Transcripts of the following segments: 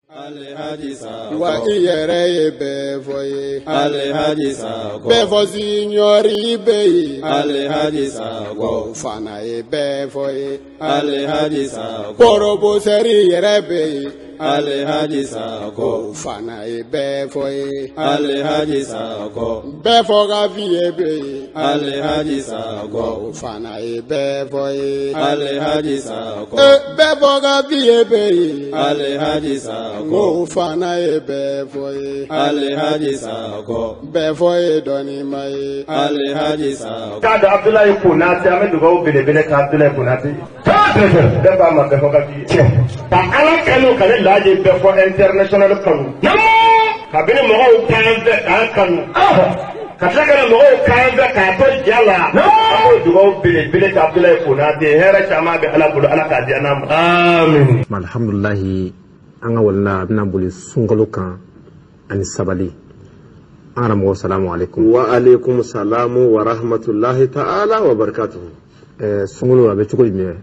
wa iyere be foye be fosi nyori be wa fana e be foye porobo seri yere be ko fana e be foye be foga vie be ko fana e be foye be foga vie be ko fana e be foye be foye doni mai kada Abdullahi Kunati ame dugo bele ka Abdullahi Kunati da ba ma be foga vie ta ala kanu kale laje be fo international kanu kabini mo kan be kanu kataka mo kan be ka to jala amo dugo bele ka Abdullahi Kunati hera chama be ala bulu ala ka di anam amin alhamdulillah anga wala na buli sungalo kan ani sabali aramu assalamu alaikum wa alaikum salamu wa rahmatullahi ta'ala wa barakatuh sungalo abe chukoli me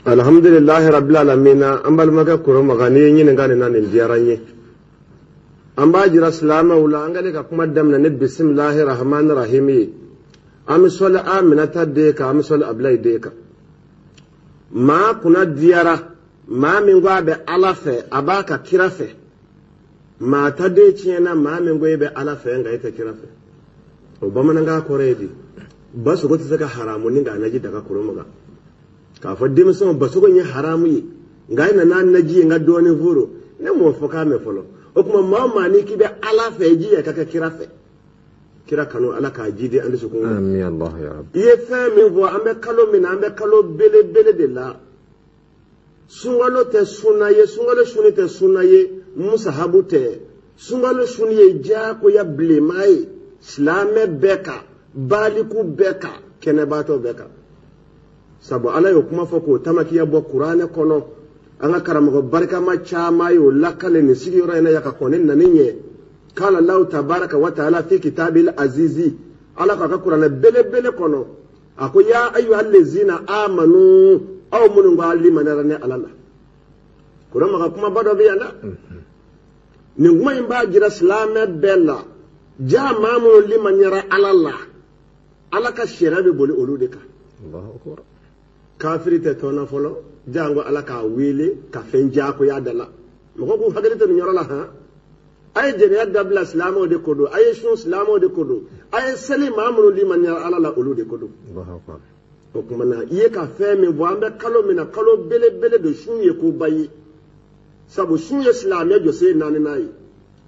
alhamdulillah rabbil alamin ambal maga kuro magani yin ngane nan ndiyaranye amba jira salama wala angale ka kuma damna ne bismillahir rahmanir rahim am sala aminata de ka am sala ablay de ka ma kuna diyara ma min gwa be alafe abaka kirafe ma ta de ciena ma min gwa be alafe nga ita kirafe o ba mananga koredi basu go tsaka haramu ni ga naji daga kurumaga ka fa dim so basu go ni haramu yi nga ina nan naji nga doni vuro ne mo foka me folo o kuma mama ni ki be alafe ji ya kaka kirafe kira kanu ala ka jide andi su ko amin allah ya rab ye fa mi vo ambe kalo min ambe kalo bele de la sungalo te sunaye sungalo suni te sunaye musahabu te sungalo suni ye jako ya blemai slame beka baliku beka kenebato beka sabo ala yo kuma foko tamaki ya bo qur'ane kono anga karamago barka ma chama yo lakale ni sigi ro ina yaka konen naninye kala allah tabaraka wa taala fi kitabil azizi ala ka qur'ane bele kono ako ya ayyuhallazina amanu aw munun ga limana rane alala kura maka kuma bado biyanda ni kuma imba jira salame bella ja mamu limanyara alala alaka shirabe boli oludeka allahu akbar kafiri te tona folo jango alaka wele ka fenja ko yadala mako ko hagalita nyoro la ha ay jere yadda bla islamo de kodo ay shun islamo de kodo ay sali mamu limanyara alala olude kodo allahu akbar o kuma na iye ka fɛn min bɔ an bɛ kalo min na kalo belebele de sun ye ko ba ye sabu sun ye silamɛ jɔse naani n'a ye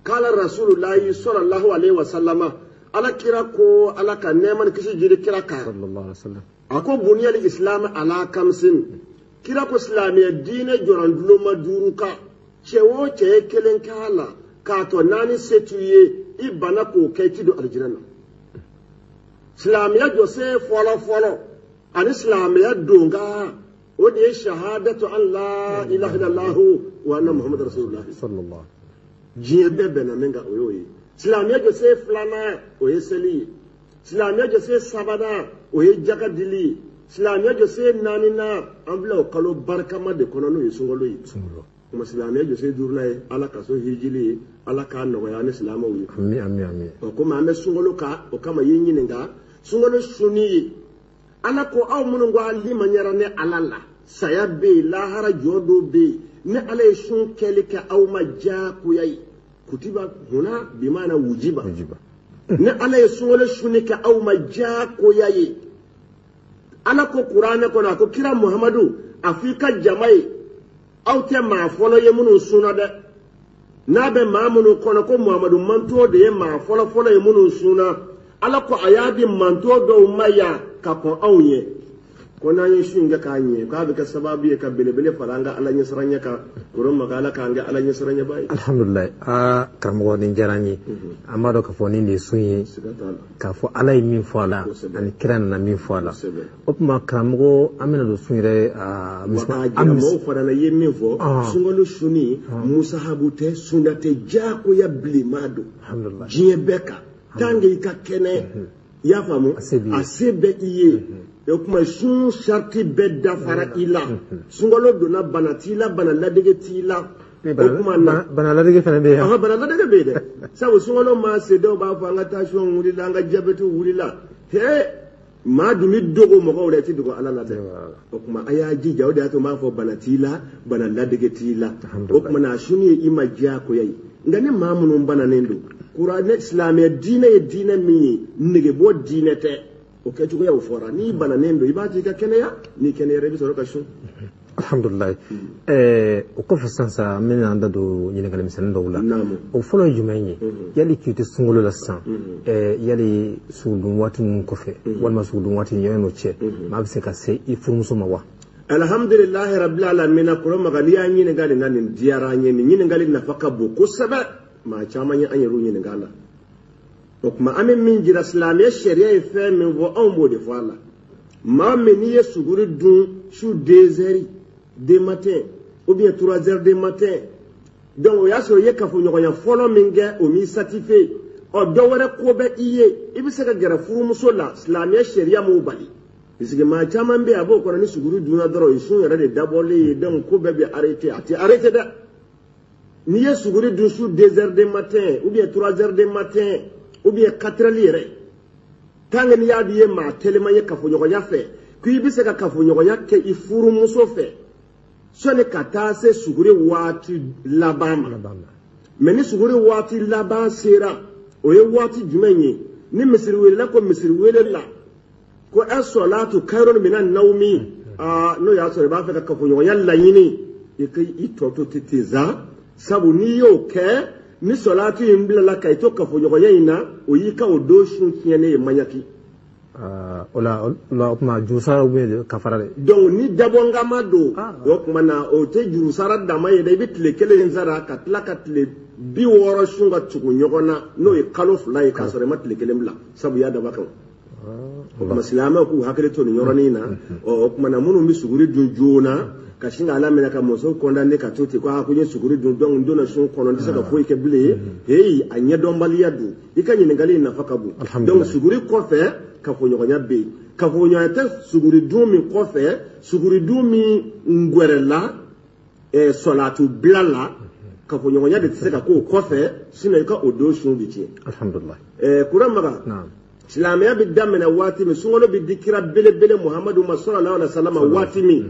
kala rasulullahi sallallahu alaihi wasallama ala kira ko ala ka nɛɛma ni kisi jiri kira kan sallallahu alaihi wasallam a ko buniyal islam ala kamsin kira ko silamɛ diinɛ jɔran duloma duuru kan cɛ o cɛ ye kelen k'a la k'a tɔ naani se t'u ye i bana k'o kɛ i ti don alijinɛ na silamɛ jɔse fɔlɔ an islamiyya donga o de ye shahadatu an la ilaha illallah wa anna muhammad rasulullah sallallahu jiye bɛɛ na min ka o y'o ye silamɛya jɔ se filanan o ye seli ye silamɛya jɔ se sabanan o ye jaka dili ye silamɛya jɔ se naaninan an bila o kalo barikama de kɔnɔ n'o ye sunkalo ye kuma silamɛya jɔ se duurunan ye ala ka so hijili ye ala k'a nɔgɔya ni silamɛw ye amin o komi an bɛ sunkalo kan o kama ye ɲininka sunkalo sunni ye ala ko aw minnu ko limanyara ne ala la saya be yen lahara jɔ dɔ be yen ne ala ye sun kɛli kɛ aw ma diyagoya ye kutiba huna bimana wujiba ne ala ye sunkalo sunni kɛ aw ma diyagoya ye ala ko kuranɛ kɔnɔ a ko kira muhamadu a fɔ i ka jama ye aw tɛ maa fɔlɔ ye minnu sunna dɛ n'a bɛ maa minnu kɔnɔ ko muhamadu manto de ye maa fɔlɔ ye minnu sunna ala ko a y'a di manto dɔw ma yan ka kɔn anw ye ko n'an ye su in kɛ k'a ɲɛ k'a bɛ kɛ sababu ye ka belebele fara an ka ala ɲɛsiranya kan koro maka ala k'an kɛ ala ɲɛsiranyaba ye alhamdulillah karamɔgɔ nin diyara n ye an b'a dɔn k'a fɔ nin de ye sun ye k'a fɔ ala ye min fɔ a la ani kira nana min fɔ a la o tuma karamɔgɔ an bɛna don sun yɛrɛ mɔgɔw fana ye min fɔ sunkalo sunni musahabu tɛ sunda tɛ diyagoya bilenman don diɲɛ bɛɛ kan tant que i ka kɛnɛ i y'a faamu a se bɛ i ye o kuma sun sariti bɛɛ dafara i la sunkalo donna bana t'i la bana ladege t'i la bana la dege fana be ya bana la dege be de sabu sungalo ma se do ba fa nga tension wuli la nga diabete wuli la he ma dumi dogo mo ko reti dogo ala la de o kuma aya ji jaw de to ma fo bana tila bana la dege tila o kuma na shuni ima ja ko yayi ngane ma mun bana nendo qur'an islam ya dina mi nige bo dine te o ke tugo ya o fora ni bana nendo ibati ka kenya ni kenya rebi soro ka shun alhamdulillah o ko fasansa min anda do nyine kala misan do la o folo jumaye yali kiti sungolo la san yali sudun wati mun ko fe walma sudun wati yeno che ma bise ka se ifurmuso ma wa alhamdulillah rabbil alamin ko ma gali ya nyine gali nan diara nyine gali nafaka bo ko saba ma chama nya anyeru nyine gala o kuma amen min jira islamiyya sharia e fe min bo on bo de fala ma meni ye suguri dun sous 2 heures du matin ou bien 3 heures du matin donc ya so ye kafo nyoko ya folo minge o mi satisfait o do wara ko be iye ibisa ka gara furu musola islamiyya sharia mu bali bisige ma chama mbe abo ko ni suguri dun na doro isun yara de dabole donc ko be arrêter arrêter da ni ye suguri dun sous 2 heures du matin ou bien 3 heures du matin ou bien 4 heures lire tanga ni ya biye ma telema ye kafo nyoko ya fe kui bise ka kafo nyoko ya ke ifuru muso fe sone kata se suguri wati labama meni suguri wati laban sera oye wati jumenye ni misiri wele la ko misiri wele la ko as-salatu khairun minan nawmi no ya so ba fe ka kafo nyoko ya la yini e kai itoto titiza sabu ni yo ke ni salatu yimbila la kai to kafo nyoko ya ina oyika odoshu kiene manyaki ola ma jusara ube kafara donc ni dabonga mado donc mana o te jusara dama ye dai bitle kele nzara katla katle bi woro shunga tugu nyogona no e kalof la e kasore matle kele mla sabu ya dabaka o maslama ku hakere to nyoroni na o mana munu mi suguri jona kashinga alamena ka moso konda ne ka toti ko hakunye suguri dundong ndona shun kono ndisa ka foi ke bile hey anya dombali yadu ikanyi ngali nafaka bu donc suguri kofe ka fo nyonya be ka fo nyonya te suguri dumi kofe suguri dumi ngwerela salatu blala ka fo nyonya de tseka ko kofe sino ka odo shun bichi alhamdulillah kuramaga naam islamiyya bidamna watimi sungolo bidikira bele muhammadu sallallahu alaihi wasallam watimi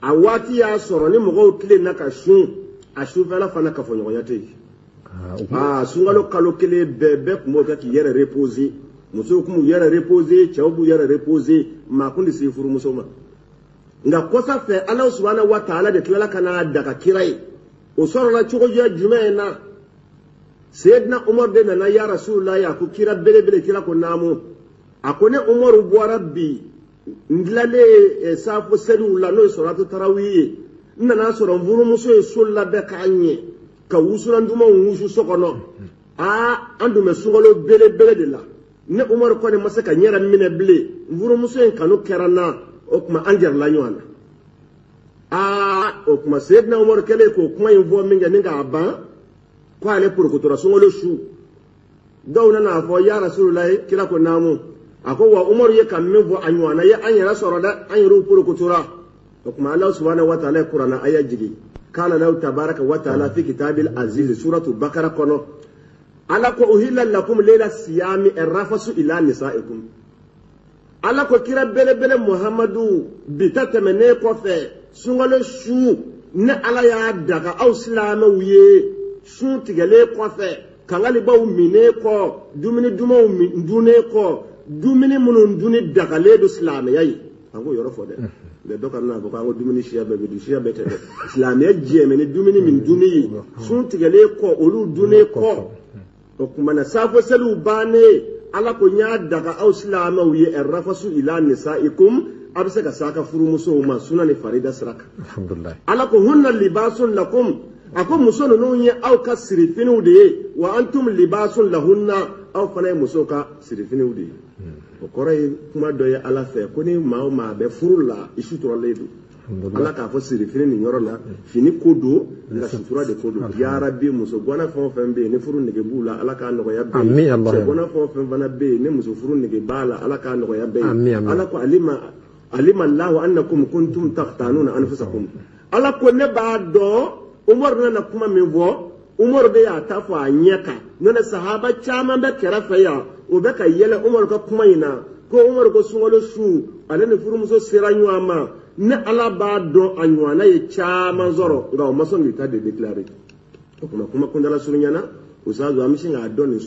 awati ya soro ni mogo kile na ka shun ashufela fana ka fonyo yate sungalo kalo kile bebe mo ka ki yere reposer muso kumu yere reposer chawbu yere reposer ma kundi sifuru musoma nga kosa fe Allah subhanahu wa ta'ala de tilala kana daga kirai o soro la chugo ya jumeena sayyidina umar de na ya rasulullah ya ku kira bele kira ko namu akone umar bu rabbi ndlale safu selu la no suratu tarawih nana soro mvuru muso e sulla be kanye ka wusura nduma wusu sokono andu me sungolo bele de la ne umar ko ne masaka nyera mine ble mvuru muso en kanu kerana o kuma anjar la nyona o kuma sayyidna umar kele ko kuma yinvo minga ninga aba ko ale pour ko tora sungolo shu dawna na fo ya rasulullah kila ko namu ako wa umar ye kamme bo anywana ye anyara soroda anyru puro kutura kuma Allah subhanahu wa ta'ala qur'ana aya jigi kana law tabaraka wa ta'ala fi kitabil aziz suratu bakara kono ala ko uhilla lakum layla siyami arrafasu ila nisaikum ala ko kira bele muhammadu bitatamene ko fe sungalo shu ne ala ya daga aw silama wiye shu tigale ko fe kangali baw mine ko dumini dumaw ndune ko dumini munun duni dagale do islamiyya yi ango yoro fode de dokar na ko ango dumini shiya be du shiya bete islamiyya jeme ni dumini min duni sun tigale ko olu duni ko to kuma na safo selu bane ala ko nya daga aw islamiyya arrafasu ila nisaikum abse ka saka furu muso ma sunani farida siraka alhamdulillah ala ko hunna libasun lakum ako muso no nye aw ka sirifinu de wa antum libasun lahunna aw fana muso ka sirifinu de o koray kuma do ya ala fe ko ni ma be furulla isutura ledu ala ka fo sirifinu ni yorona fini kodo la sutura de kodo ya rabbi muso gona fo fembe ne furu nege bula ala ka no ya be amin allah gona fo fembe bana be ne muso furu nege bala ala ka no ya be ala ko alima allah annakum kuntum taqtanuna anfusakum ala ko ne ba do Umar nana kuma min fɔ Umar bɛ y'a ta fɔ a ɲɛ kan n'o tɛ sahaba caman bɛ kɛrɛfɛ yan o bɛ ka yɛlɛ Umar ka kuma in na ko Umar ko sunkalo su ale ni furumuso sera ɲɔgɔn ma ne Ala b'a dɔn a ɲɔgɔnna ye caman sɔrɔ nka o ma sɔn k'i ta de déclarer o kuma kuntala surunyana o sazu an bɛ se k'a dɔn nin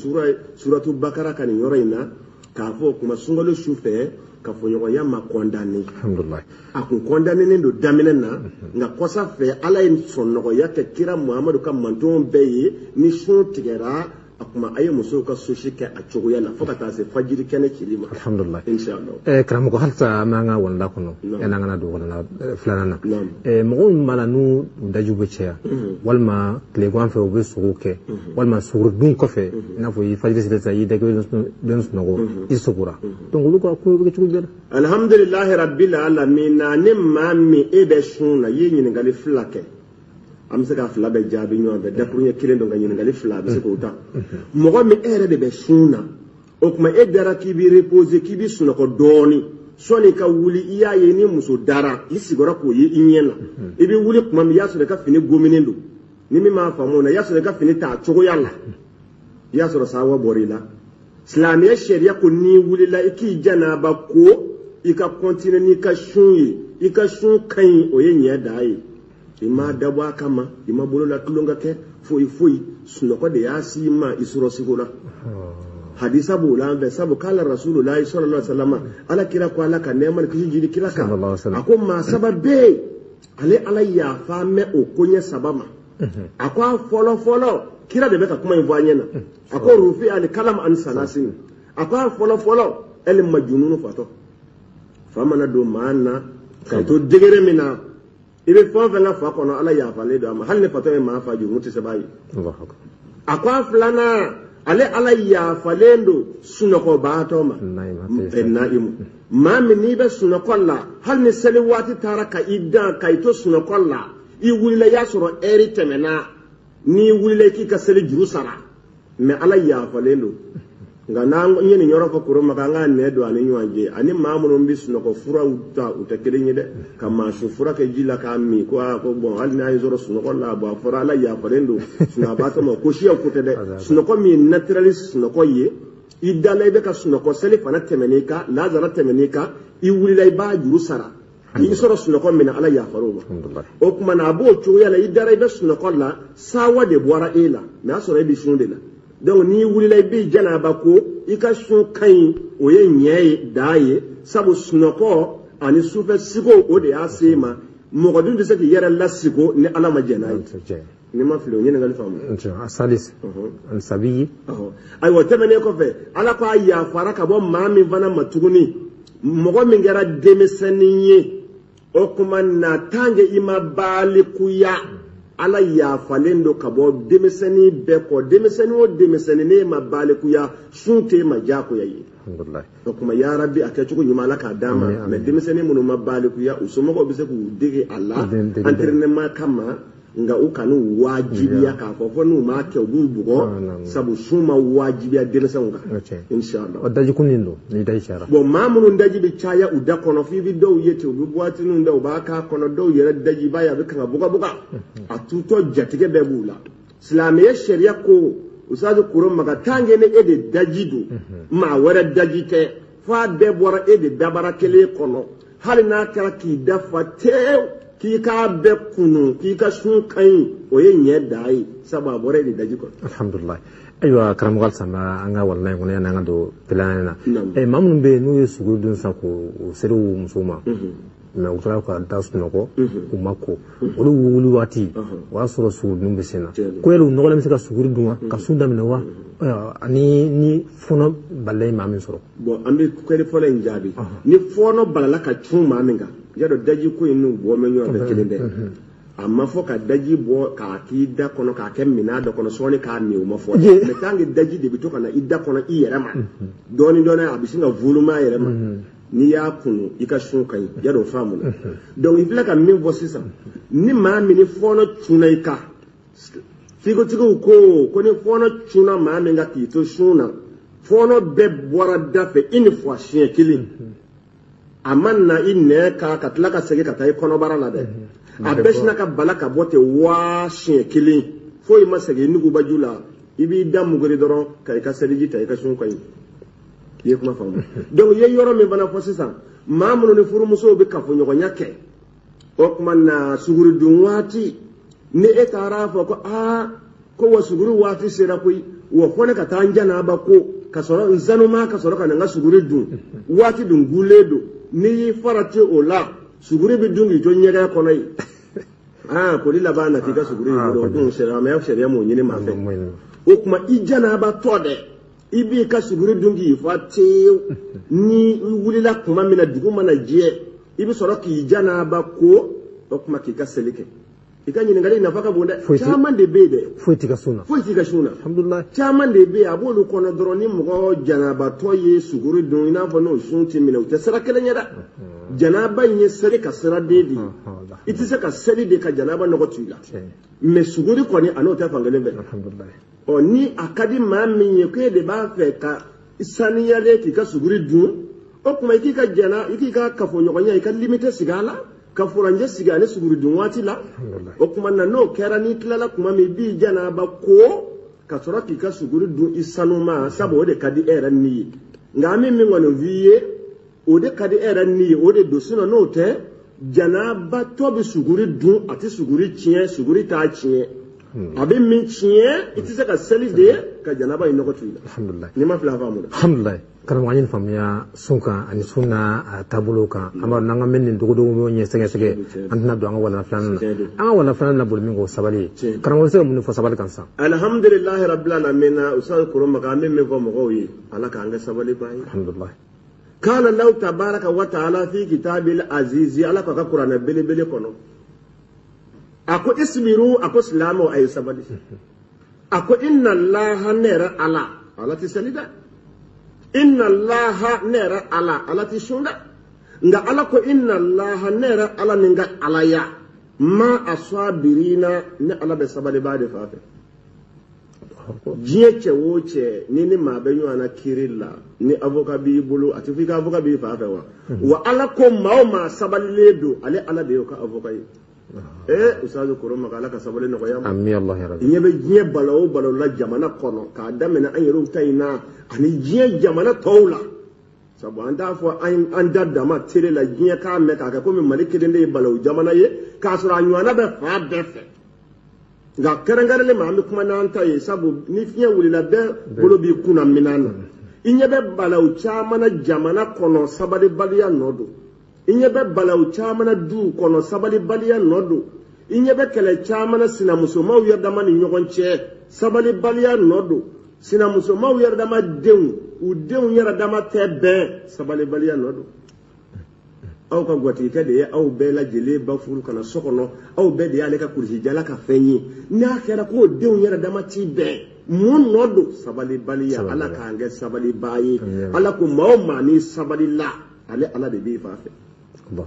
suratu Bakara ka nin yɔrɔ in na k'a fɔ o kuma sunkalo su fɛ kafoɲɔgɔnya ma condamné alhamdulillah a kun condamné do daminɛ na nka kɔsa fɛ Ala ye sɔnnɔgɔya kɛ kira Muhamadu ka mantonw bɛɛ ye ni sun tigɛra a kuma a ye musow ka sosi kɛ a cogoya la fo ka taa se fajiri kɛnɛ cili ma alhamdulillah inshallah karamɔgɔ halisa an b'an ka walanda kɔnɔ yan'an ka na don walanda filanan na mɔgɔw min b'a la n'u dajiw bɛ caya walima tilegan fɛ u bɛ sogow kɛ walima sogorodun kɔfɛ i n'a fɔ i fajiri sera sisan i da kelen sunɔgɔ i sogora donc olu ka ko bɛ kɛ cogo bɛɛ la alhamdulillahi rabbil alamin ne maa min e bɛ sun na i ye ɲininkali fila kɛ am se ka fila bɛ jaabi ɲɔgɔn fɛ dakuruɲɛ kelen dɔ ka ɲininkali fila bɛ se k'o ta mɔgɔ min e yɛrɛ de bɛ sun na o kuma e dara k'i b'i reposer k'i b'i sunɔgɔ dɔɔni sɔni ka wuli i y'a ye ni muso dara i sigora k'o ye i ɲɛ na i bɛ wuli kuma min i y'a sɔrɔ i ka fini gominen don ni min m'a faamu na i y'a sɔrɔ i ka fini ta a cogoya la i y'a sɔrɔ sawa bɔr'i la silamɛya sariya ko n'i wulila i k'i janaba ko i ka continuer n'i ka sun ye i ka sun ka ɲi o ye ɲɛ da ye i ma dabɔ a kama i ma bolola tulonka kɛ foyi sunɔgɔ de y'a si ma i sɔrɔ sigo la hadisa b'o la an fɛ sabu k'ala rasulullahi sallallahu alaihi wasallam ala kira ko ala ka nɛɛma ni kisi jiri kira kan a ko maa saba bɛ yen ale ala yafa mɛ o koɲɛ saba ma a ko a fɔlɔ kira de bɛ ka kuma in fɔ an ɲɛ na a ko rufi ali kalam an salasin a ko a fɔlɔ ɛli majununu fatɔ fa mana don maa na ka to degere min na i bɛ fɛn o fɛn ka fa kɔnɔ ala yafalen don a ma hali ni fatɔ ye maa fa jurumu tɛ se b'a ye a ko a filanan ale ala yafalen don sunɔgɔbaatɔ ma na'imu maa min n'i bɛ sunɔgɔ la hali ni seli waati taara ka i dan ka i to sunɔgɔ la i wulila i y'a sɔrɔ ɛri tɛmɛna n'i wulila i k'i ka seli juru sara mɛ ala yafalen don nka n'an ye nin yɔrɔ fɔ koro ma k'an ka nɛ don ani ɲɔgɔn cɛ ani maa minnu bɛ sunɔgɔ furaw ta u tɛ kelen ye dɛ ka maasu fura kɛ ji la k'a min ko ko bɔn hali n'a ye sɔrɔ sunɔgɔ la bɔn a fɔra ala yafalen don sunɔgɔbaatɔ ma ko siyaw ko tɛ dɛ sunɔgɔ min ye naturally sunɔgɔ ye i dala i bɛ ka sunɔgɔ seli fana tɛmɛn'i kan lazara tɛmɛn'i kan i wulila i b'a juru sara i sɔrɔ sunɔgɔ min na ala yafar'o ma o tuma na a b'o cogoya la i dara i bɛ sunɔgɔ la sawa de bɔra e la mɛ a sɔrɔ e bɛ sun de la donc n'i wulila i b'i janaba ko i ka sun ka ɲi o ye ɲɛ ye da ye sabu sunɔgɔ ani sufɛ sigo o de y'a se ma mɔgɔ dun tɛ se k'i yɛrɛ lasigo ni ala ma jɛn n'a ye ni ma fili o ɲininkali faamu salis sabi ayiwa tɛmɛnen kɔfɛ ala ko a yafara ka bɔ maa min fana ma tuguni mɔgɔ min kɛra denmisɛnnin ye o kuma na tant que i ma balikuya ala yafalen do ka bɔ denmisɛnnin bɛɛ kɔ denmisɛnnin o denmisɛnnin ne ma balikuya sun tɛ ma diyagoya ye o kuma ya rabbi a kɛcogo ɲuman ala k'a d'a ma mɛ denmisɛnnin minnu ma balikuya u somɔgɔw bɛ se k'u dege a la entraînement kama nga u kanu wajibiya k'a fɔ fɔ n'u m'a kɛ u b'u bugɔ sabu sun ma wajibiya denmisɛnw kan inshallah o daji kunin do ni daji cara bon maa minnu daji bɛ caya u da kɔnɔ f'i bɛ dɔw ye ten u bɛ buwatiniw da u b'a k'a kɔnɔ dɔw yɛrɛ daji b'a ye a bɛ kan ka bugabuga a tutɔ jatigɛ bɛɛ b'u la silamɛya sariya ko usazu kuro maka tant que ne e de daji don maa wɛrɛ daji tɛ f'a bɛɛ bɔra e de dabara kelen kɔnɔ hali n'a kɛra k'i dafa tewu k'i k'a bɛɛ kunu k'i ka sun ka ɲi o ye ɲɛ da ye sabu a bɔra e de daji kɔnɔ alhamdulillah ayiwa karamɔgɔ halisa an ka walana in kɔnɔ yan'an ka don filanan na maa minnu bɛ yen n'u ye sugu dun san k'o seri u musow ma mɛ u tora ka da sunɔgɔ u ma ko olu wuli waati o y'a sɔrɔ sugudun bɛ sen na ko yɛrɛ u nɔgɔlen bɛ se ka suguri dun wa ka sun daminɛ wa ani ni fɔnɔ balila ye maa min sɔrɔ bon an bɛ kɛli fɔlɔ in jaabi ni fɔnɔ balala ka cun maa min kan i y'a dɔn daji ko in n'u bɔ mɛ ɲɔgɔn fɛ kelen dɛ a ma fɔ ka daji bɔ k'a k'i da kɔnɔ k'a kɛ minan dɔ kɔnɔ sɔɔni k'a min o ma fɔ mɛ tant que daji de bɛ to ka na i da kɔnɔ i yɛrɛ ma dɔɔni a bɛ sin ka volume a yɛrɛ ma n'i y'a kunu i ka sun ka ɲi i y'a dɔn faamu na donc i filɛ ka min fɔ sisan ni maa min ni fɔnɔ cunna i kan figotigiw ko ni fɔnɔ cunna maa min kan k'i to sun na fɔnɔ bɛɛ bɔra da fɛ i ni fɔ siɲɛ kelen a ma na i nɛn kan ka tila ka segin ka taa i kɔnɔbara la dɛ a bɛɛ sina ka bala ka bɔ ten waa siɲɛ kelen foyi ma segin nugubaju la i b'i da muguri dɔrɔn ka i ka seliji ta i ka sun ka ɲi i ye kuma faamu donc i ye yɔrɔ min fana fɔ sisan maa minnu ni furumusow bɛ kafoɲɔgɔnya kɛ o tuma na suguridun waati ni e taara fɔ ko ko wa suguri waati sera koyi wa fɔ ne ka taa n janaba ko ka sɔrɔ n sanuma ka sɔrɔ ka na n ka suguri dun waati dun gulen don n'i y'i farati o la suguri bɛ dun k'i to ɲɛgɛn kɔnɔ yen koli laban na k'i ka suguri dun dun sariya m'o ɲini maa fɛ o tuma i janaba tɔ dɛ i b'i ka suguri dun k'i fa tewu ni i wulila tuma min na dugu mana jɛ i bɛ sɔrɔ k'i janaba ko o tuma k'i ka seli kɛ i ka ɲininkali nafa ka bon dɛ caman de bɛ yen dɛ foyi t'i ka sun na alhamdulilayi caman de bɛ yen a b'olu kɔnɔ dɔrɔn ni mɔgɔ janabatɔ ye suguri dun i n'a fɔ n'o sun tɛ minɛ u tɛ sira kelen ye dɛ janaba in ye seli ka sira den de ye i tɛ se ka seli de ka janaba nɔgɔ tu i la mais suguri kɔni a n'o tɛ fankelen fɛ ni a ka di maa min ye ko e de b'a fɛ ka saniyalen k'i ka suguri dun o tuma i k'i ka kafoɲɔgɔnya i ka limite sigi a la ka furanjɛ sigi ani suguridun waati la o tuma na n'o kɛra n'i tilala tuma min i b'i janaba ko ka sɔrɔ k'i ka suguri dun i sanuma sabu o de ka di e yɛrɛ ni ye nka an bɛ min kɔni f'i ye o de ka di e yɛrɛ ni ye o de don sinon n'o tɛ janabatɔ bɛ suguri dun a tɛ suguri tiɲɛ suguri t'a tiɲɛ a bɛ min tiɲɛ i tɛ se ka seli de ka janaba in nɔgɔ tu i la n'i ma fila faamu alhamdulilayi karamɔgɔ an ye faamuya sun kan ani sun n'a taabolo kan an b'a dɔn an ka min nin dogodogo ɲɛ sɛgɛsɛgɛ an tɛna don an ka wala filanan na an ka wala filanan na boli min k'o sabali ye karamɔgɔ bɛ se ka mun fɔ sabali kan sisan alhamdulilahi rabbil alamin ustaz Koromaka an bɛ min fɔ mɔgɔw ye ala k'an kɛ sabali ba ye alhamdulilayi kana law tabaraka wa ta'ala fi kitabil azizi ala ka kuranɛ belebele kɔnɔ a ko ismiru a ko silamɛw a ye sabali a ko inna allaha ne yɛrɛ ala tɛ seli dɛ inna allaha ne yɛrɛ ala tɛ sun dɛ nka ala ko inna allaha ne yɛrɛ ala ni n ka alaya ma asabirina ne ala bɛ sabali ba de fa fɛ diɲɛ cɛ o cɛ ni maa bɛ ɲɔgɔn na kiiri la ni avocat b'i bolo a tɛ fɔ i ka avocat b'i fa fɛ wa ala ko maa o maa sabalilen don ale ala de y'o ka avocat ye ustaz Koromaka ala ka sabali nɔgɔya ma amin Allah ya rabbi ɲɛ bɛ diɲɛ bala o bala la jamana kɔnɔ k'a daminɛ an yɛrɛw ta in na ani diɲɛ jamana tɔw la sabu an t'a fɔ an da dama tele la diɲɛ k'a mɛn k'a kɛ komi Mali kelen de ye balawu jamana ye k'a sɔrɔ a ɲɔgɔnna bɛ fan bɛɛ fɛ nka kɛrɛnkɛrɛnnen ma an bɛ kuma n'an ta ye sabu ni fiɲɛ wulila bɛɛ bolo b'i kunna minɛn na i ɲɛ bɛ balawu caman na jamana kɔnɔ sabalibaliya nɔ don i ɲɛ bɛ balawu caman na duw kɔnɔ sabalibaliya nɔ don i ɲɛ bɛ kɛlɛ caman na sinamusomaw yɛrɛ dama ni ɲɔgɔn cɛ sabalibaliya nɔ don sinamusomaw yɛrɛ dama denw u denw yɛrɛ dama tɛ bɛn sabalibaliya nɔ don aw ka gwatigikɛ de ye aw bɛɛ lajɛlen ba furu kana so kɔnɔ aw bɛɛ de y'ale ka kulusijala ka fɛn ye n'a kɛra k'o denw yɛrɛ dama ti bɛn mun nɔ don sabalibaliya ala k'an kɛ sabaliba ye ala ko maa o maa ni sabalila ale ala de b'i fa fɛ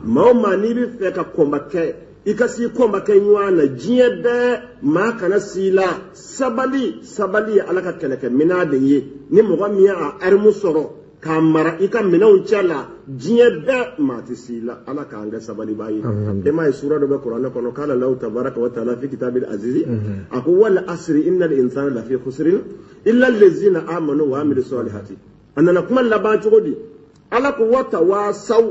maa o maa n'i bɛ fɛ ka kɔnbakɛ i ka s'i kɔnbakɛ ɲɔgɔn na diɲɛ bɛɛ maa kana s'i la sabali ye ala ka kɛlɛkɛminɛn de ye ni mɔgɔ min y'a arimu sɔrɔ k'a mara i ka minɛnw cɛ la diɲɛ bɛɛ maa tɛ s'i la ala k'an kɛ sabaliba ye e m'a ye sura dɔ bɛ kuranɛ kɔnɔ k'ala lahu tabaraka wa ta'ala fi kitabil azizi a ko wal asri innal insana lafi khusrin illa allazina amanu wa amilu salihati a nana kuma laban cogo di ala ko watawasaw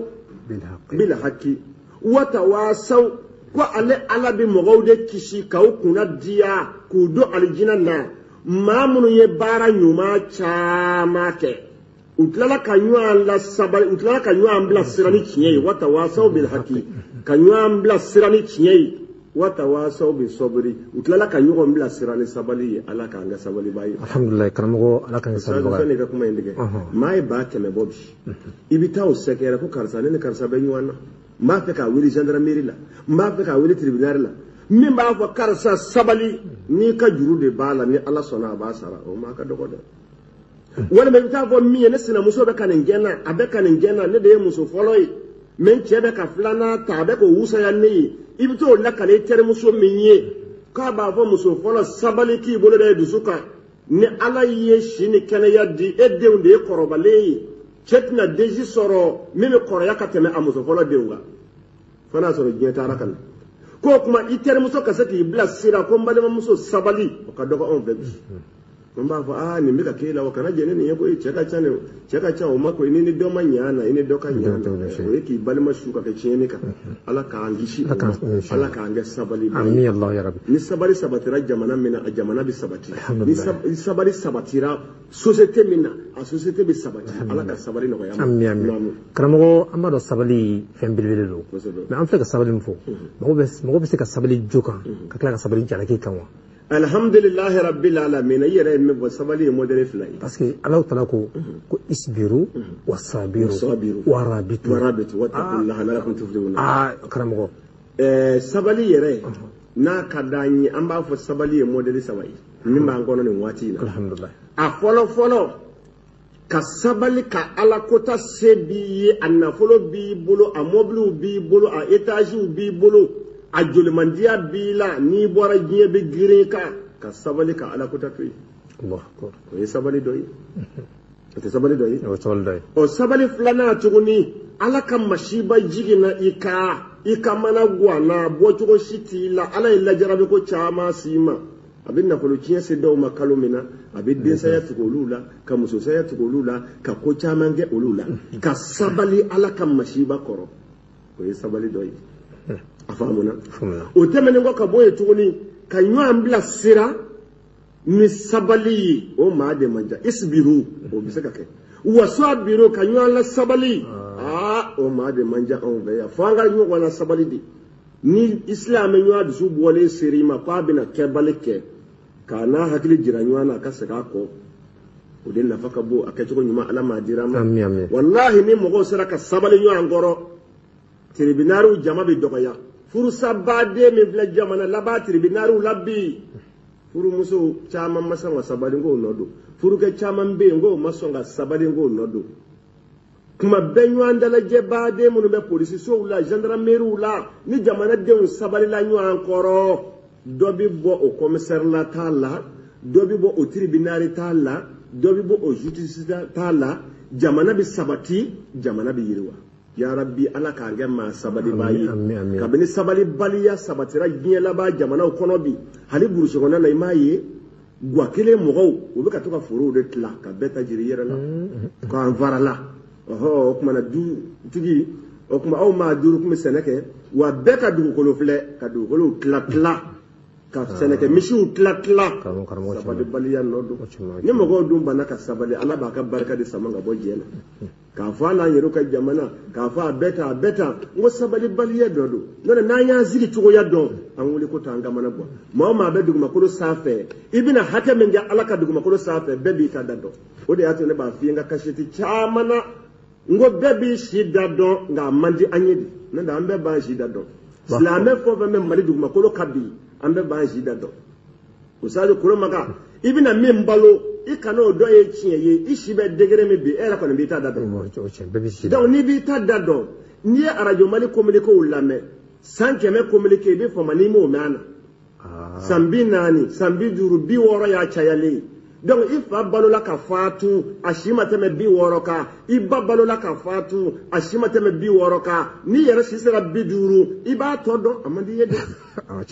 bil haqqi watawasaw ko ale ala bɛ mɔgɔw de kisi k'aw kunna diya k'u don alijinɛ na maa minnu ye baara ɲuman caman kɛ u tilala ka ɲɔgɔn lasabali u tilala ka ɲɔgɔn bilasira ni tiɲɛ ye watawasaw bil haqqi ka ɲɔgɔn bilasira ni tiɲɛ ye watawasaw bis sabri u tilala ka ɲɔgɔn bilasira ni sabali ye ala k'an kɛ sabaliba ye alhamdulilayi karamɔgɔ ala k'an kɛ sabaliba ye fɛn de ka kuma in tigɛ maa ye 100 bɔ bi i bɛ taa o sɛgɛrɛ ko karisa ne ni karisa bɛ ɲɔgɔn na n b'a fɛ k'a wele gendarmerie la n b'a fɛ k'a wele tribunal la min b'a fɔ karisa sabali n'i ka juru de b'a la ni ala sɔnna a b'a sara o maa ka dɔgɔ dɛ walima i bɛ taa fɔ min ye ne sinamuso bɛ ka nin gɛn na a bɛ ka nin gɛn na ne de ye muso fɔlɔ ye mais n cɛ bɛ ka filanan ta a bɛ k'o wusaya ne ye i bɛ t'o lakale i terimuso min ye k'a b'a fɔ muso fɔlɔ sabali k'i bolo da i dusu kan ni ala ye si ni kɛnɛya di e denw de ye kɔrɔbalen ye cɛ tɛna deji sɔrɔ min bɛ kɔrɔya ka tɛmɛ a muso fɔlɔ denw kan fo n'a sɔrɔ diɲɛ taara ka na ko kuma i terimuso ka se k'i bila sira ko n balimamuso sabali o ka dɔgɔ anw fɛ bi n b'a fɔ nin bɛ ka k'e la o kana jɛ ne nin ye ko cɛ ka ca o ma ko i ni dɔ ma ɲa na i ni dɔ ka ɲa na o ye k'i balima su ka kɛ tiɲɛni kan ala k'an kisi ala k'an kɛ sabali ni sabali sabatira jamana min na a jamana bɛ sabati ni sabali sabatira société min na a société bɛ sabati ala ka sabali nɔgɔya ma karamɔgɔ an b'a dɔn sabali fɛn belebele don mais an filɛ ka sabali min fɔ mɔgɔ bɛ se ka sabali jo kan ka tila ka sabali jalaki kan wa alhamdulillahi rabbil alamin yɛrɛ min fɔ sabali ye modèle fila ye parce que ala taala ko isbiru wasabiru warabitu wattaqullaha la'allakum tuflihun karamɔgɔ sabali yɛrɛ n'a ka d'an ye an b'a fɔ sabali ye modèle saba ye min b'an kɔnɔ nin waati in na alhamdulillah a fɔlɔ ka sabali ka ala kota se b'i ye a nafolo b'i bolo a mobiliw b'i bolo a étages b'i bolo a jolimandiya b'i la n'i bɔra diɲɛ bɛ girin ka sabali ka ala kota to yen o ye sabali dɔ ye o tɛ sabali dɔ ye o sabali filanan tuguni ala ka masiba jiginna i ka mana guwana bɔcogo si t'i la ala ye lajarabi ko caman s'i ma a bɛ nafolo tiɲɛ se dɔw ma kalo min na a bɛ densaya tugu olu la ka musosaya tugu olu la ka ko caman kɛ olu la ka sabali ala ka masiba kɔrɔ o ye sabali dɔ ye a faamuna o tɛmɛnen kɔ ka bɔ yen tuguni ka ɲɔgɔn bila sira ni sabali ye o maa de man ca isbiru o bɛ se ka kɛ wasabiru ka ɲɔgɔn la sabali o maa de man ca anw fɛ yan fo an ka ɲɔgɔn la sabali de ni islam ɲɔgɔn dusu bɔlen sera i ma k'a bɛna kɛbali kɛ k'a n'a hakili jira ɲɔgɔn na a ka segin a kɔ o de nafa ka bon a kɛcogo ɲuman ala m'a dira ma walahi ni mɔgɔw sera ka sabali ɲɔgɔn kɔrɔ tribunaliw jama bɛ dɔgɔya furusa baden min filɛ jamana laban tribunaliw la bi furumuso caman ma sɔn ka sabali n k'o nɔ don furukɛ caman bɛ yen n k'o ma sɔn ka sabali n k'o nɔ don kuma bɛɛ ɲɔgɔn dalajɛ baden minnu bɛ polisisow la gendarmeriw la ni jamanadenw sabalila ɲɔgɔn kɔrɔ dɔ bɛ bɔ o commissaire la t'a la dɔ bɛ bɔ o tribunal t'a la dɔ bɛ bɔ o justice t'a la jamana bɛ sabati jamana bɛ yiriwa ya rabbi ala k'an kɛ maa sabaliba ye kabini sabalibaliya sabatira diɲɛ laban jamanaw kɔnɔ bi hali burusi kɔnɔna na i m'a ye ga kelen mɔgɔw u bɛ ka to ka forow de tila ka bɛɛ ta jiri yɛrɛ la k'an farala o kumana dutigi o kuma aw maa duuru kun bɛ sɛnɛ kɛ wa bɛɛ ka dugukolo filɛ ka dugukolow tila ka sɛnɛkɛ misiw tila sabalibaliya nɔ don ni mɔgɔw dun banna ka sabali ala b'a ka barika de sama ka bɔ diɲɛ na k'a fɔ n'an yɛrɛ ka jamana k'a fɔ a bɛɛ ta n ko sabalibaliya dɔ don n'o tɛ n'an y'an sigi cogoya dɔn an wuli ko t'an kamana bɔ maa o maa bɛ dugumakolo sanfɛ i bɛna hakɛ min kɛ ala ka dugumakolo sanfɛ bɛɛ b'i ta da dɔn o de y'a to ne b'a f'i ye n ka kasɛti caman na n ko bɛɛ b'i si da dɔn nka a man di an ye de n'o tɛ an bɛɛ b'an si da dɔn silamɛ fɛn o fɛn bɛ mali dugumakolo ka bi an bɛɛ b'an si da dɔn o sadio kolomaga i bɛna min balo i kan'o dɔ ye tiɲɛ ye i si bɛ degré min bi e yɛrɛ kɔni b'i ta da dɔn donc n'i b'i ta da dɔn n'i ye arajo mali communiquéw lamɛn san 100 communiqué i bɛ fama n'i m'o mɛn a na san 40 san 50 60 y'a cayalen donc i fa balola ka faatu a si ma tɛmɛ 60 kan i ba balola ka faatu a si ma tɛmɛ 60 kan n'i yɛrɛ si sera 50 i b'a tɔ dɔn a man di i ye dɛ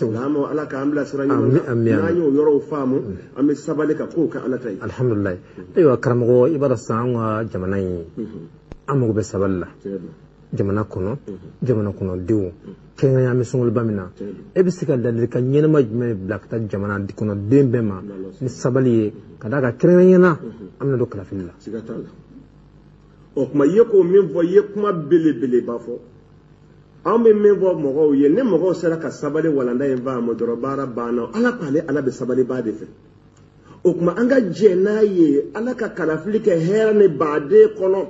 n'an ala k'an bila sira ɲuman na n'an y'o yɔrɔw faamu an bɛ sabali ka kow kɛ ala ta ye alhamdulillah ayiwa karamɔgɔ i b'a dɔn sisan an ka jamana in an mago bɛ sabali la jamana kɔnɔdenw kɛrɛnkɛrɛnya an bɛ sunkaloba min na e bɛ se ka ladilikan ɲɛnama jumɛn bila ka taa jamana kɔnɔden bɛɛ ma ni sabali ye ka d'a kan kɛrɛnkɛrɛnyana an bɛna don kalafili la siga t'a la o tuma i ye k'o min fɔ i ye kuma belebeleba fɔ an bɛ min fɔ mɔgɔw ye ni mɔgɔw sera ka sabali walanda in faamu dɔrɔn baara banna ala k'ale ala bɛ sabaliba de fɛ o tuma an ka jɛ n'a ye ala ka kalafili kɛ hɛrɛ ni baden kɔnɔ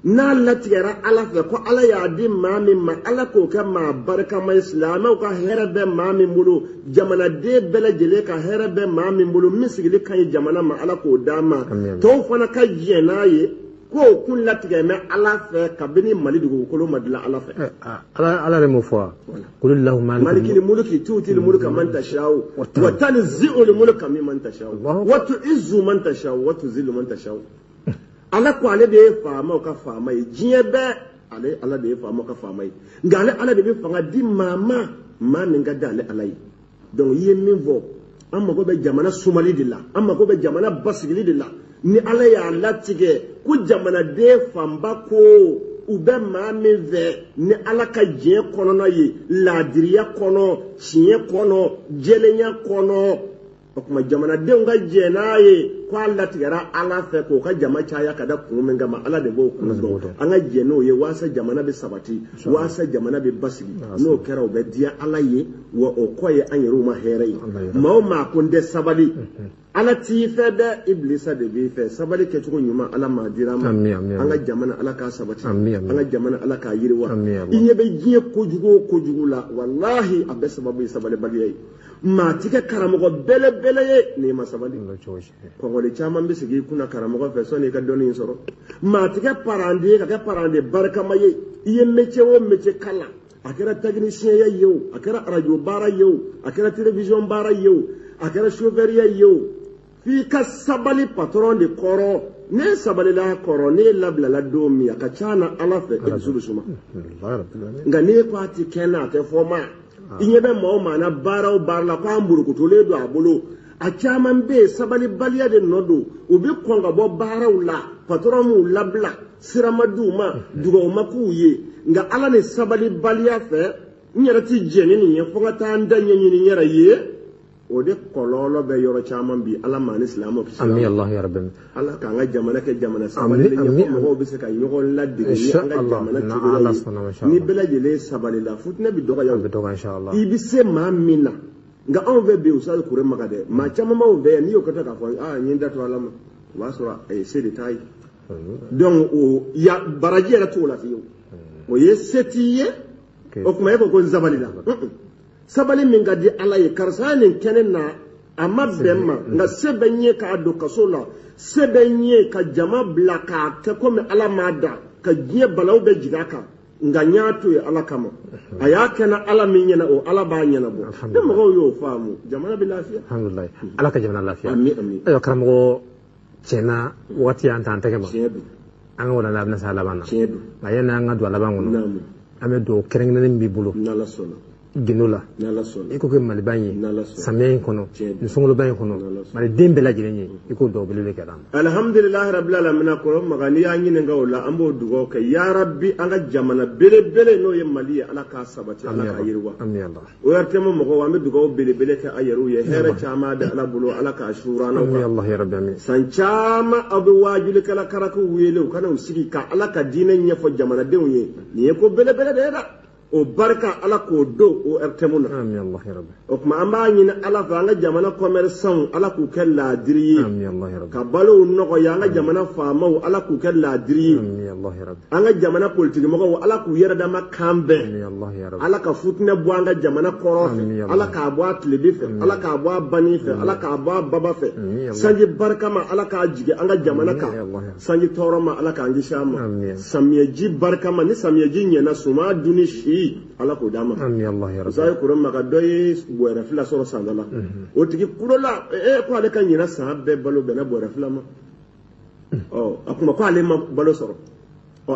n'a latigɛra ala fɛ ko ala y'a di maa min ma ala k'o kɛ maa barikama ye silamɛw ka hɛrɛ bɛ maa min bolo jamanaden bɛɛ lajɛlen ka hɛrɛ bɛ maa min bolo min sigili ka ɲi jamana ma ala k'o d'a ma tɔw fana ka jɛ n'a ye k'o kun latigɛ mɛ ala fɛ kabini mali dugukolo ma dilan ala fɛ ala yɛrɛ m'o fɔ wa malikil mulki tu'til mulka man tasha'u wa tanzi'ul mulka mimman tasha'u wa tu'izzu man tasha'u wa tuzillu man tasha'u ala ko ale de ye faamaw ka faama ye diɲɛ bɛɛ ale ala de ye faamaw ka faama ye nka ale ala de bɛ fanga di maa ma maa min ka d'ale ala ye donc i ye min fɔ an mago bɛ jamana sumali de la an mago bɛ jamana basigili de la ni ala y'a latigɛ ko jamanaden fanba ko u bɛ maa min fɛ ni ala ka diɲɛ kɔnɔna ye laadiriya kɔnɔ tiɲɛ kɔnɔ jɛlenya kɔnɔ o tuma jamanadenw ka jɛ n'a ye ko a latigɛra ala fɛ k'o ka jama caya ka da kun min kama ala de b'o kun dɔn an ka jɛ n'o ye waasa jamana bɛ sabati waasa jamana bɛ basigi n'o kɛra o bɛ diya ala ye wa o kɔ ye an yɛrɛw ma hɛrɛ ye maa o maa ko n tɛ sabali ala t'i fɛ dɛ ibilisa de b'i fɛ sabali kɛcogo ɲuman ala m'a dira ma an ka jamana ala k'a sabati an ka jamana ala k'a yiriwa i ɲɛ bɛ diɲɛ kojugu o kojugu la walahi a bɛɛ sababu ye sabalibaliya ye maa ti kɛ karamɔgɔ bɛlɛbɛlɛ ye n'i ma sabali kɔngɔli caman bɛ sigi i kunna karamɔgɔ fɛ sɔnni i ka dɔnni in sɔrɔ maa ti kɛ parande ye ka kɛ parande barikama ye i ye métier o métier kalan a kɛra technicien ye o a kɛra radio baara ye o a kɛra télévision baara ye o a kɛra chauffeur ye o f'i ka sabali patron de kɔrɔ ne sabalila kɔrɔ ne labilala don min a ka ca na ala fɛ i dusu bɛ suma nka n'e ko a ti kɛ na a tɛ fɔ ma i ɲɛ bɛ maa o maa na baara o baara la ko an burukutulen don a bolo a caman bɛ yen sabalibaliya de nɔ don u bɛ kɔn ka bɔ baaraw la patron m'u labila sira ma d'u ma dugawu ma k'u ye nka ala ni sabalibaliya fɛ n yɛrɛ ti jɛ ni nin ye fo ka taa n da ɲɛɲini n yɛrɛ ye o de kɔlɔlɔ bɛ yɔrɔ caman bi ala maa ni silamɛw kisi amin allah ya rabbi ala k'an ka jamana kɛ jamana sabali ye fo mɔgɔw bɛ se ka ɲɔgɔn ladege ni an ka jamana cogoya ye ni bɛɛ lajɛlen sabali la futinɛ bɛ dɔgɔya i bɛ se maa min na nka anw fɛ bi usali kure maga dɛ maa caman b'anw fɛ yan n'i y'o kɛta k'a fɔ n ye n da to ala ma o b'a sɔrɔ a ye se de t'a ye donc o baraji yɛrɛ t'o la fiyewu o ye se t'i ye o tuma e ko ko n sabali la sabali min ka di ala ye karisa nin kɛnɛ na a ma bɛn ma nka se bɛ n ye k'a don kaso la se bɛ n ye ka jama bila k'a kɛ komi ala m'a da ka diɲɛ balaw bɛ jigin a kan nka n y'a to ye ala kama a y'a kɛ na ala min ɲɛna o ala b'a ɲɛnabɔ ni mɔgɔw y'o faamu jamana bɛ lafiya alhamdulilayi ala ka jamana lafiya amin ayiwa karamɔgɔ tiɲɛna waati y'an ta an tɛgɛ ma tiɲɛ don an ka wala bɛna sa laban na tiɲɛ don nka yanni an ka don a laban kɔnɔ an bɛ don kɛrɛnkɛrɛnnen min b'i bolo n'ala sɔnna gindo la i ko kɛ maliba in ye samiya in kɔnɔ nin sunkaloba in kɔnɔ maliden bɛɛ lajɛlen ye i k'o dɔw belele kɛ an ma alhamdulilahi rabbil alamin kɔrɔ maga n'i y'a ɲininka o la an b'o dugawu kɛ ya rabbi an ka jamana belebele n'o ye mali ye ala k'a sabati ala k'a yiriwa o yɛrɛtɛma mɔgɔw an bɛ dugawu belebele kɛ a yɛrɛw ye hɛrɛ caman bɛ ala bolo ala k'a suura n'aw kan san caman aw bɛ waajulikɛla karakiw wele u kana u sigi ka ala ka diinɛ ɲɛfɔ jamanadenw ye nin ye ko belebele de ye dɛ o barika ala k'o do o ɛrɛtɛmu na o tuma an b'a ɲini ala fɛ an ka jamana commerçants ala k'u kɛ laadiri ye ka balow nɔgɔya an ka jamana faamaw ala k'u kɛ laadiri ye an ka jamana politikimɔgɔw ala k'u yɛrɛ dama kan bɛn ala ka futinɛ bɔ an ka jamana kɔrɔ fɛ ala k'a bɔ a tilebi fɛ ala k'a bɔ a bani fɛ ala k'a bɔ a baba fɛ sanji barika ma ala k'a jigin an ka jamana kan sanji tɔɔrɔ ma ala k'an kisi a ma samiyɛji barika ma ni samiyɛji ɲɛna suma duni si ala k'o d'a ma musa ye kuro maga dɔ ye bɔrɛ fila sɔrɔ san dɔ la o tigi kulo la ko ale ka ɲina san bɛɛ balo bɛnna bɔrɛ fila ma a kuma ko ale ma balo sɔrɔ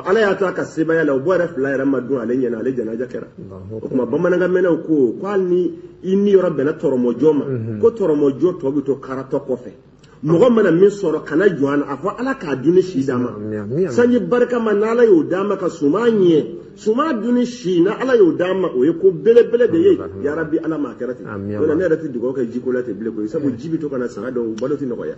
ala y'a to a ka sebaya la o bɔrɛ fila yɛrɛ ma dun ale ɲɛna ale jɛnaja kɛra o kuma bamanankan mɛnɛw ko hali ni i ni yɔrɔ bɛnna tɔrɔmɔjɔ ma ko tɔrɔmɔjɔ tɔ bɛ to karatɔ kɔfɛ mɔgɔ mana min sɔrɔ kana jɔ an na a fɔ ala k'a dun ni si d'a ma sanji barika ma n'ala y'o d'a ma ka suma ɲɛ suma dun ni si na ala y'o d'a ma o ye ko belebele de ye yarabi ala m'a kɛra ten o la ne yɛrɛ tɛ dugawu kɛ jiko la ten bilen koyi sabu ji bɛ to ka na saga dɔw balo tɛ nɔgɔya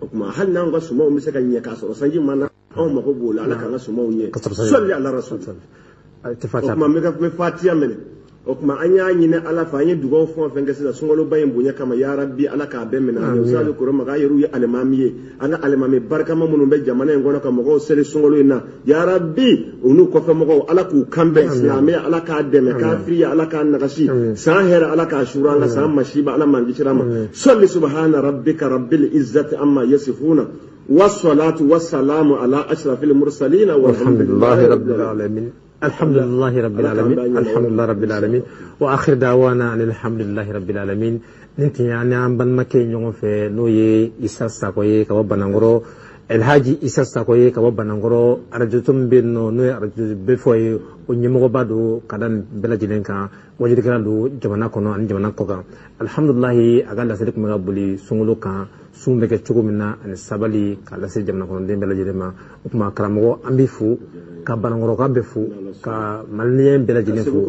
o tuma hali n'anw ka sumaw bɛ se ka ɲɛ k'a sɔrɔ sanji ma na anw mago b'o la ala k'an ka sumaw ɲɛ sɔli ala rasul o tuma n bɛ fatiya minɛ o tuma an y'a ɲini ala fɛ an ye dugawu fɛn o fɛn kɛ sisan sunkaloba in bonya kama yarabi ala k'a bɛɛ minɛ an ye usali koro maga yɛrɛw ye alimami ye an ka alimami barikama minnu bɛ jamana in kɔnɔ ka mɔgɔw seli sunkalo in na yarabi u n'u kɔfɛ mɔgɔw ala k'u kanbɛn silamɛya ala k'a dɛmɛ kafiriya ala k'a nagasi san hɛrɛ ala k'a shura an ka san masiba ala man kisira ma sɔli subhana rabbika rabbil izzati amma yasifuna wassalatu wassalamu ala ashrafil mursalina walhamdulillahi rabbil alamin الحمد لله رب العالمين الحمد لله رب العالمين واخر دعوانا ان الحمد لله رب العالمين ننتي يعني ان بان مكي نيون في نوي اسا ساكوي كو بانغرو Elhaji Issa Sakoye ka bɔ Banangɔrɔ radio to min bɛ yen nɔ n'o ye radio bɛɛ fɔ ye o ɲɛmɔgɔba don ka da nin bɛɛ lajɛlen kan wajilikɛla don jamana kɔnɔ ani jamana kɔ kan alhamdulilahi a ka laseli tun bɛ ka boli sunkalo kan sun bɛ kɛ cogo min na ani sabali ka lase jamana kɔnɔden bɛɛ lajɛlen ma o tuma karamɔgɔ an bɛ fo ka Banangɔrɔka bɛ fo ka maliyɛn bɛɛ lajɛlen fo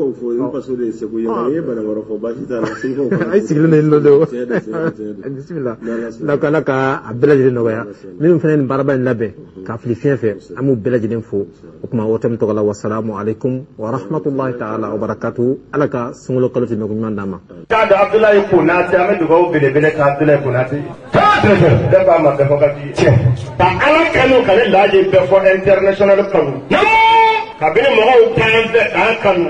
ayi sigilen don do bisimila donc ala ka a bɛɛ lajɛlen nɔgɔya minnu fana ni baaraba in labɛn ka fili fiɲɛ fɛ an b'u bɛɛ lajɛlen fo o tuma o tɛmɛ tɔgɔ la wasalamu alaikum wa rahmatullahi ta'ala wa barakatuhu ala ka sunkalo kalo tɛmɛ ko ɲuman d'an ma k'a dɔn Abdoulaye Konate an bɛ dugawu belebele kɛ Abdoulaye Konate bɛɛ b'a ma bɛɛ fɔ ka f'i ye ka ala kanu ka ne laaje bɛɛ fɔ international kanu kabini mɔgɔw kan fɛ k'an kanu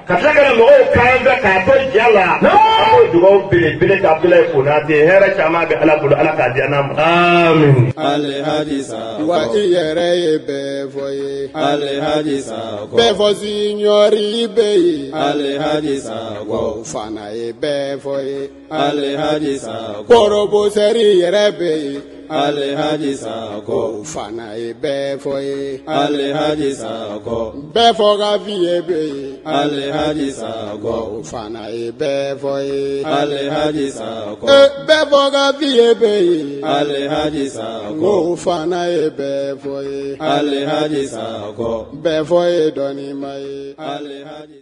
ka tila ka na mɔgɔw kan fɛ k'a to ja la an b'o dugawu belebele kɛ Abdoulaye Konate hɛrɛ caman bɛ ala bolo ala k'a di an ma amin Alhaji Sakɔ wa i yɛrɛ ye bɛɛ fɔ ye Alhaji Sakɔ bɛɛ fɔ siɲɔri bɛ ye Alhaji Sakɔ o fana ye bɛɛ fɔ ye Alhaji Sakɔ kɔrɔbɔsɛri yɛrɛ bɛ ye Alhaji Sakɔ o fana ye bɛɛ fɔ ye Alhaji Sakɔ bɛɛ fɔ ka fiyɛ bɛ ye Alhaji Sakɔ o fana ye bɛɛ fɔ ye Alhaji Sakɔ bɛɛ fɔ ka fiyɛ bɛ ye Alhaji Sakɔ o fana ye bɛɛ fɔ ye Alhaji Sakɔ bɛɛ fɔ ye dɔɔni ma ye Alhaji